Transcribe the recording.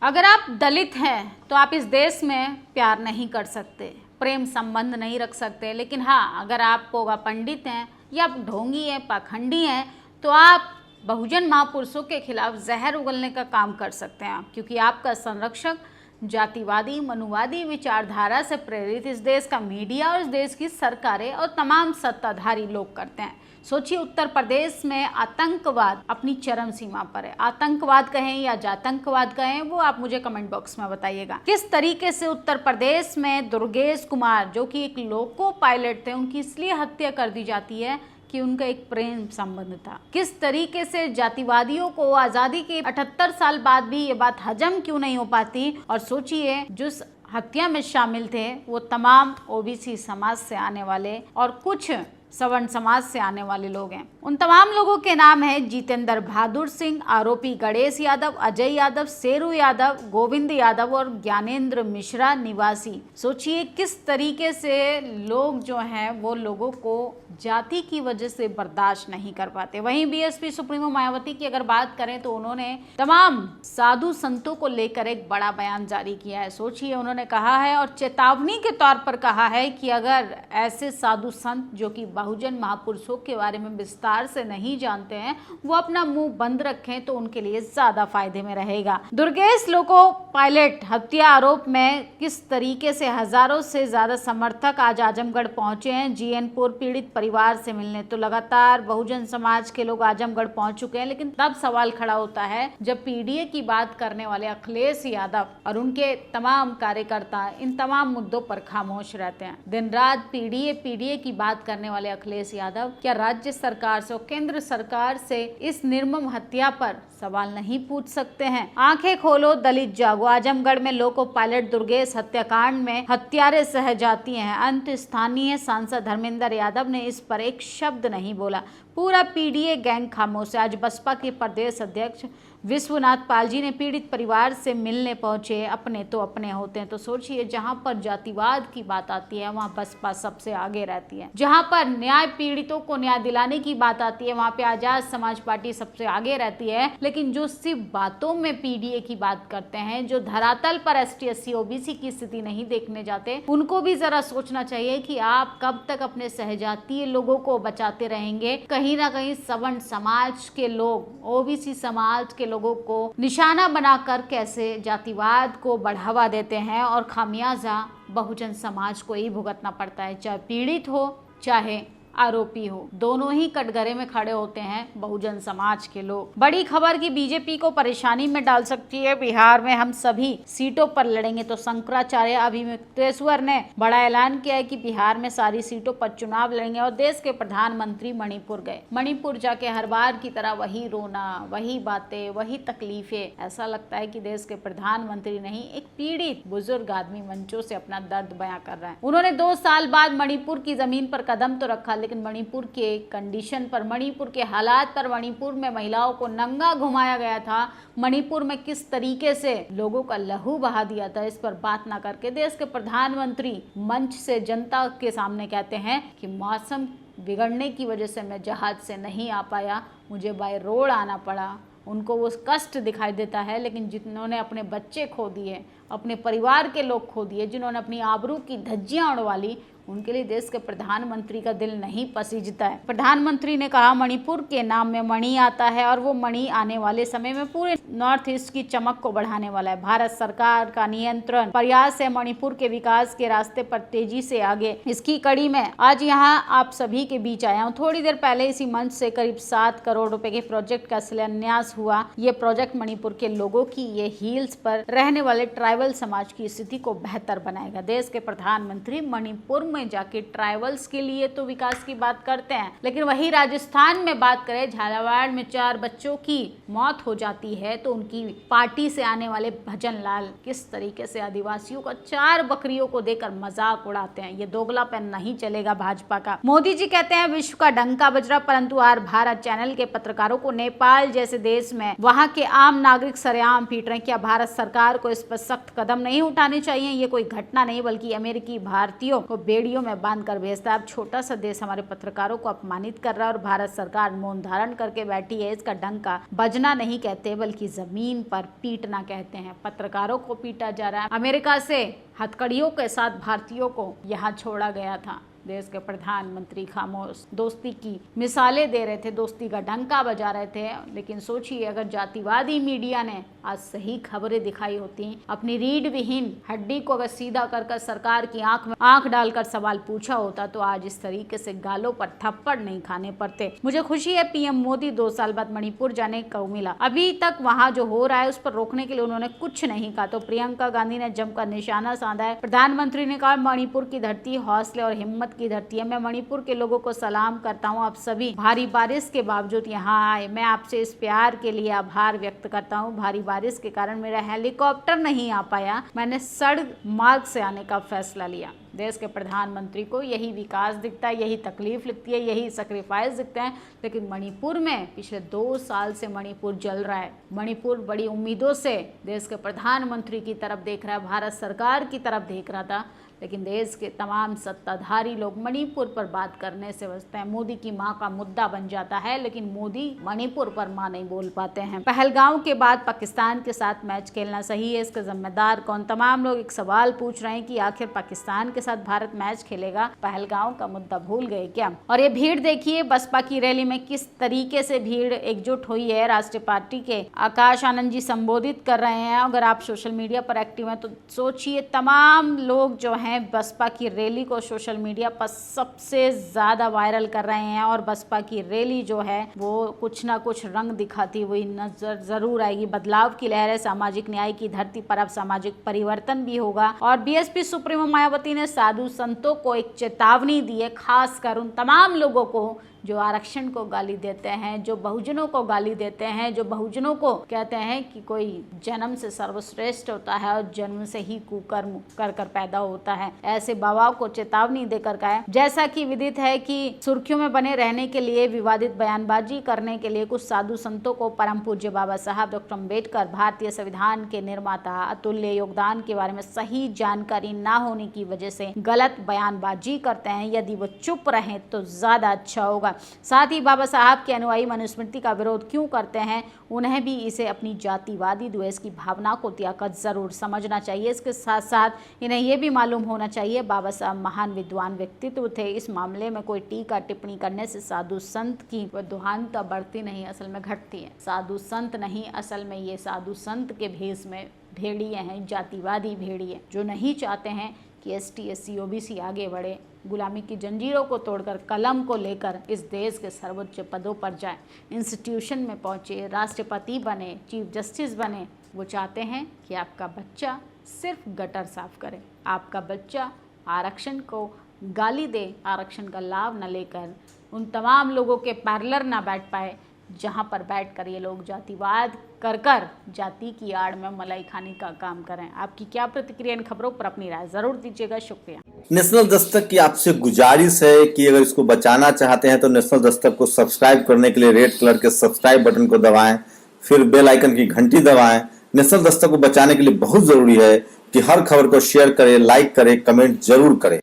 अगर आप दलित हैं तो आप इस देश में प्यार नहीं कर सकते, प्रेम संबंध नहीं रख सकते। लेकिन हाँ, अगर आप पोगा पंडित हैं या आप ढोंगी हैं, पाखंडी हैं, तो आप बहुजन महापुरुषों के खिलाफ जहर उगलने का काम कर सकते हैं, क्योंकि आपका संरक्षक जातिवादी मनुवादी विचारधारा से प्रेरित इस देश का मीडिया और इस देश की सरकारें और तमाम सत्ताधारी लोग करते हैं। सोचिए, उत्तर प्रदेश में आतंकवाद अपनी चरम सीमा पर है। आतंकवाद कहें या जातंकवाद कहें, वो आप मुझे कमेंट बॉक्स में बताइएगा। किस तरीके से उत्तर प्रदेश में दुर्गेश कुमार, जो कि एक लोको पायलट थे, उनकी इसलिए हत्या कर दी जाती है कि उनका एक प्रेम संबंध था। किस तरीके से जातिवादियों को आजादी के 78 साल बाद भी ये बात हजम क्यों नहीं हो पाती। और सोचिए, जो हत्या में शामिल थे वो तमाम ओबीसी समाज से आने वाले और कुछ सवर्ण समाज से आने वाले लोग हैं। उन तमाम लोगों के नाम है जितेंद्र बहादुर सिंह, आरोपी गणेश यादव, अजय यादव, शेरू यादव, गोविंद यादव और ज्ञानेंद्र मिश्रा निवासी। सोचिए किस तरीके से लोग जो हैं वो लोगों को जाति की वजह से बर्दाश्त नहीं कर पाते। वहीं बीएसपी सुप्रीमो मायावती की अगर बात करें तो उन्होंने तमाम साधु संतों को लेकर एक बड़ा बयान जारी किया है। सोचिए, उन्होंने कहा है और चेतावनी के तौर पर कहा है कि अगर ऐसे साधु संत जो कि बहुजन महापुरुषों के बारे में विस्तार से नहीं जानते हैं, वो अपना मुंह बंद रखें तो उनके लिए ज्यादा फायदे में रहेगा। दुर्गेश लोको पायलट हत्या आरोप में किस तरीके से हजारों से ज्यादा समर्थक आज आजमगढ़ पहुंचे हैं जीएनपुर पीड़ित परिवार से मिलने। तो लगातार बहुजन समाज के लोग आजमगढ़ पहुंच चुके हैं, लेकिन तब सवाल खड़ा होता है जब पीडीए की बात करने वाले अखिलेश यादव और उनके तमाम कार्यकर्ता इन तमाम मुद्दों पर खामोश रहते हैं। दिन रात पीडीए की बात करने वाले अखिलेश यादव क्या राज्य सरकार से और केंद्र सरकार से इस निर्मम हत्या पर सवाल नहीं पूछ सकते हैं? आंखें खोलो, दलित जागो। आजमगढ़ में लोको पायलट दुर्गेश हत्याकांड में हत्यारे सहजाती हैं। अंत स्थानीय सांसद धर्मेंद्र यादव ने इस पर एक शब्द नहीं बोला। पूरा पीडीए गैंग खामोश है। आज बसपा के प्रदेश अध्यक्ष विश्वनाथ पाल जी ने पीड़ित परिवार से मिलने पहुंचे। अपने तो अपने होते हैं। तो सोचिए, जहां पर जातिवाद की बात आती है वहां बसपा सबसे आगे रहती है। जहां पर न्याय पीड़ितों को न्याय दिलाने की बात आती है वहां पे आजाद समाज पार्टी सबसे आगे रहती है। लेकिन जो सिर्फ बातों में पीडीए की बात करते हैं, जो धरातल पर एसटी एससी ओबीसी की स्थिति नहीं देखने जाते, उनको भी जरा सोचना चाहिए कि आप कब तक अपने सहजातीय लोगों को बचाते रहेंगे। कहीं ना कहीं सवर्ण समाज के लोग, ओबीसी समाज के लोगों को निशाना बनाकर कैसे जातिवाद को बढ़ावा देते हैं और खामियाजा बहुजन समाज को ही भुगतना पड़ता है। चाहे पीड़ित हो चाहे आरोपी हो, दोनों ही कटघरे में खड़े होते हैं बहुजन समाज के लोग। बड़ी खबर की बीजेपी को परेशानी में डाल सकती है। बिहार में हम सभी सीटों पर लड़ेंगे। तो शंकराचार्य अभिमतेश्वर ने बड़ा ऐलान किया है कि बिहार में सारी सीटों पर चुनाव लड़ेंगे। और देश के प्रधानमंत्री मणिपुर गए। मणिपुर जाके हर बार की तरह वही रोना, वही बातें, वही तकलीफें। ऐसा लगता है कि देश के प्रधानमंत्री नहीं, एक पीड़ित बुजुर्ग आदमी मंचों से अपना दर्द बयां कर रहा है। उन्होंने 2 साल बाद मणिपुर की जमीन पर कदम तो रखा, लेकिन मणिपुर के कंडीशन पर, मणिपुर के हालात पर, मणिपुर में महिलाओं को नंगा घुमाया गया था, मणिपुर में किस तरीके से लोगों का लहू बहा दिया था, इस पर बात ना करके देश के प्रधानमंत्री मंच से जनता के सामने कहते हैं कि मौसम बिगड़ने की वजह से मैं जहाज से नहीं आ पाया, मुझे बाय रोड आना पड़ा। उनको वो कष्ट दिखाई देता है, लेकिन जिन्होंने अपने बच्चे खो दिए, अपने परिवार के लोग खो दिए, जिन्होंने अपनी आबरू की धज्जियां उड़वा ली, उनके लिए देश के प्रधानमंत्री का दिल नहीं पसीजता है। प्रधानमंत्री ने कहा मणिपुर के नाम में मणि आता है और वो मणि आने वाले समय में पूरे नॉर्थ ईस्ट की चमक को बढ़ाने वाला है। भारत सरकार का नियंत्रण प्रयास है मणिपुर के विकास के रास्ते पर तेजी से आगे। इसकी कड़ी में आज यहाँ आप सभी के बीच आया हूँ। थोड़ी देर पहले इसी मंच से करीब 7 करोड़ रुपए के प्रोजेक्ट का शिलान्यास हुआ। ये प्रोजेक्ट मणिपुर के लोगों की, ये हिल्स पर रहने वाले ट्राइबल समाज की स्थिति को बेहतर बनाएगा। देश के प्रधानमंत्री मणिपुर में जाके ट्राइबल्स के लिए तो विकास की बात करते हैं, लेकिन वही राजस्थान में बात करें, झालावाड़ में 4 बच्चों की मौत हो जाती है तो उनकी पार्टी से आने वाले भजन लाल किस तरीके से आदिवासियों का 4 बकरियों को देकर मजाक उड़ाते हैं। ये दोगलापन नहीं चलेगा भाजपा का। मोदी जी कहते हैं विश्व का डंका बज रहा, परंतु आर भारत चैनल के पत्रकारों को नेपाल जैसे देश में वहां के आम नागरिक सरेआम पीट रहे हैं। क्या भारत सरकार को इस पर सख्त कदम नहीं उठाने चाहिए? ये कोई घटना नहीं बल्कि अमेरिकी भारतीयों को बेड़ियों में बांध कर भेजता है। अब छोटा सा देश हमारे पत्रकारों को अपमानित कर रहा है और भारत सरकार मौन धारण करके बैठी है। इसका डंका बजना नहीं कहते बल्कि जमीन पर पीटना कहते हैं। पत्रकारों को पीटा जा रहा है। अमेरिका से हथकड़ियों के साथ भारतीयों को यहाँ छोड़ा गया था। देश के प्रधानमंत्री खामोश दोस्ती की मिसालें दे रहे थे, दोस्ती का डंका बजा रहे थे। लेकिन सोचिए अगर जातिवादी मीडिया ने आज सही खबरें दिखाई होती, अपनी रीढ़ विहीन हड्डी को अगर सीधा कर सरकार की आंख में आंख डालकर सवाल पूछा होता तो आज इस तरीके से गालों पर थप्पड़ नहीं खाने पड़ते। मुझे खुशी है पीएम मोदी 2 साल बाद मणिपुर जाने को मिला। अभी तक वहाँ जो हो रहा है उस पर रोकने के लिए उन्होंने कुछ नहीं कहा। तो प्रियंका गांधी ने जमकर निशाना साधा है। प्रधानमंत्री ने कहा मणिपुर की धरती हौसले और हिम्मत की धरती है। मैं मणिपुर के लोगों को सलाम करता हूं। आप सभी भारी बारिश के बावजूद यहां आए। मैं आपसे इस प्यार के लिए आभार व्यक्त करता हूं। भारी बारिश के कारण मेरा हेलीकॉप्टर नहीं आ पाया, मैंने सड़क मार्ग से आने का फैसला लिया। देश के प्रधानमंत्री को यही विकास दिखता है, यही तकलीफ लिखती है, यही सेक्रीफाइस दिखते हैं। लेकिन मणिपुर में पिछले 2 साल से मणिपुर जल रहा है। मणिपुर बड़ी उम्मीदों से देश के प्रधानमंत्री की तरफ देख रहा है, भारत सरकार की तरफ देख रहा था। लेकिन देश के तमाम सत्ताधारी लोग मणिपुर पर बात करने से बचते हैं। मोदी की मां का मुद्दा बन जाता है लेकिन मोदी मणिपुर पर मां नहीं बोल पाते हैं। पहलगांव के बाद पाकिस्तान के साथ मैच खेलना सही है, इसके जिम्मेदार कौन? तमाम लोग एक सवाल पूछ रहे हैं कि आखिर पाकिस्तान के साथ भारत मैच खेलेगा, पहलगांव का मुद्दा भूल गए क्या? और ये भीड़ देखिए, बसपा की रैली में किस तरीके से भीड़ एकजुट हुई है। राष्ट्रीय पार्टी के आकाश आनंद जी संबोधित कर रहे हैं। अगर आप सोशल मीडिया पर एक्टिव हैं तो सोचिए तमाम लोग जो है बसपा की रैली को सोशल मीडिया पर सबसे ज्यादा वायरल कर रहे हैं। और बसपा की रैली जो है वो कुछ ना कुछ रंग दिखाती हुई नजर जरूर आएगी। बदलाव की लहर है, सामाजिक न्याय की धरती पर अब सामाजिक परिवर्तन भी होगा। और बीएसपी सुप्रीमो मायावती ने साधु संतों को एक चेतावनी दी है, खासकर उन तमाम लोगों को जो आरक्षण को गाली देते हैं, जो बहुजनों को गाली देते हैं, जो बहुजनों को कहते हैं कि कोई जन्म से सर्वश्रेष्ठ होता है और जन्म से ही कुकर्म कर कर पैदा होता है। ऐसे बाबाओं को चेतावनी देकर कहा, जैसा कि विदित है कि सुर्खियों में बने रहने के लिए, विवादित बयानबाजी करने के लिए कुछ साधु संतों को परम पूज्य बाबा साहब डॉक्टर अम्बेडकर, भारतीय संविधान के निर्माता, अतुल्य योगदान के बारे में सही जानकारी ना होने की वजह से गलत बयानबाजी करते हैं। यदि वो चुप रहे तो ज्यादा अच्छा होगा। साथ ही बाबा साहब के अनुयायी मनुस्मृति का विरोध क्यों करते हैं, उन्हें भी इसे अपनी जातिवादी द्वेष की भावना को त्यागकर जरूर समझना चाहिए। इसके साथ साथ इन्हें यह भी मालूम होना चाहिए बाबा साहब महान विद्वान व्यक्तित्व थे। इस मामले में कोई टीका टिप्पणी करने से साधु संत की विद्वानता बढ़ती नहीं, असल में घटती है। साधु संत नहीं, असल में ये साधु संत के भेष में भेड़िए हैं, जातिवादी भेड़िए जो नहीं चाहते हैं कि ST SC OBC आगे बढ़े, गुलामी की जंजीरों को तोड़कर कलम को लेकर इस देश के सर्वोच्च पदों पर जाए, इंस्टीट्यूशन में पहुंचे, राष्ट्रपति बने, चीफ जस्टिस बने। वो चाहते हैं कि आपका बच्चा सिर्फ गटर साफ करे, आपका बच्चा आरक्षण को गाली दे, आरक्षण का लाभ न लेकर उन तमाम लोगों के पैरेलल ना बैठ पाए जहां पर बैठकर ये लोग जातिवाद कर जाति की आड़ में मलाई खाने का काम करें। आपकी क्या प्रतिक्रिया इन खबरों पर? अपनी राय जरूर दीजिएगा। शुक्रिया। नेशनल दस्तक की आपसे गुजारिश है कि अगर इसको बचाना चाहते हैं तो नेशनल दस्तक को सब्सक्राइब करने के लिए रेड कलर के सब्सक्राइब बटन को दबाएं, फिर बेल आइकन की घंटी दबाएं। नेशनल दस्तक को बचाने के लिए बहुत जरूरी है कि हर खबर को शेयर करें, लाइक करें, कमेंट जरूर करें।